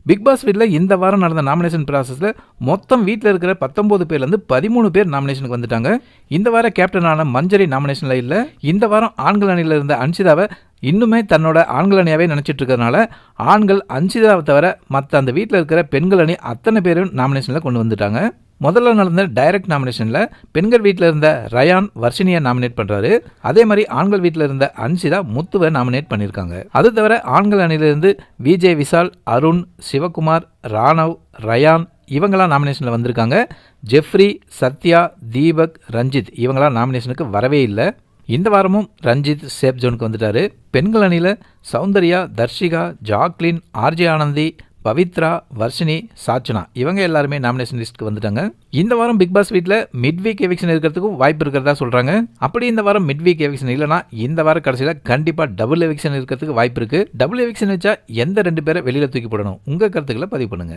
Big pass வீட்டில் இந்த வாரம் நடந்த நாமினேஷன் ப்ராசஸில் மொத்தம் வீட்டில் இருக்கிற 19 பேர்லேருந்து 13 பேர் நாமினேஷனுக்கு வந்துட்டாங்க. இந்த வாரம் கேப்டனான மஞ்சரி நாமினேஷனில் இல்லை. இந்த வாரம் ஆண்கள் அணியில் இருந்த அன்சிதாவை இன்னுமே தன்னோட ஆண்கள் அணியாவே நினச்சிட்டு இருக்கிறதுனால ஆண்கள் அன்சிதாவை தவிர மற்ற அந்த வீட்டில் இருக்கிற பெண்கள் அணி அத்தனை பேரும் நாமினேஷனில் கொண்டு வந்துட்டாங்க. முதல்ல நடந்த டைரக்ட் நாமினேஷனில் பெண்கள் வீட்டில் இருந்த ரயான் வர்ஷினியை நாமினேட் பண்ணுறாரு. அதே மாதிரி ஆண்கள் வீட்டில் இருந்த அன்சிதா முத்துவை நாமினேட் பண்ணியிருக்காங்க. அது தவிர ஆண்கள் அணியிலிருந்து விஜய் விஷால், அருண், சிவகுமார், ராணவ், ரயான் இவங்களாம் நாமினேஷனில் வந்திருக்காங்க. ஜெஃப்ரி, சத்யா, தீபக், ரஞ்சித் இவங்களாம் நாமினேஷனுக்கு வரவே இல்லை. இந்த வாரமும் ரஞ்சித் சேஃப் ஜோனுக்கு வந்துட்டாரு. பெண்கள் அணியில் சௌந்தர்யா, தர்ஷிகா, ஜாக்லின், ஆர்ஜே ஆனந்தி, பவித்ரா, வர்ஷினி, சாச்சனா இவங்க எல்லாருமே நாமினேஷன் லிஸ்ட்டுக்கு வந்துட்டாங்க. இந்த வாரம் பிக் பாஸ் வீட்டில் மிட் வீக் எவிக்ஷன் இருக்கிறதுக்கும் வாய்ப்பு இருக்கிறதா சொல்கிறாங்க. அப்படி இந்த வாரம் மிட் வீக் எவிக்ஷன் இல்லைனா இந்த வாரம் கடைசியில் கண்டிப்பாக டபுள் எவிக்ஷன் இருக்கிறதுக்கு வாய்ப்பு இருக்குது. டபுள் எவிக்ஷன் வச்சா எந்த 2 பேரை வெளியில் தூக்கி போடணும்? உங்கள் கருத்துக்களை பதிவு பண்ணுங்கள்.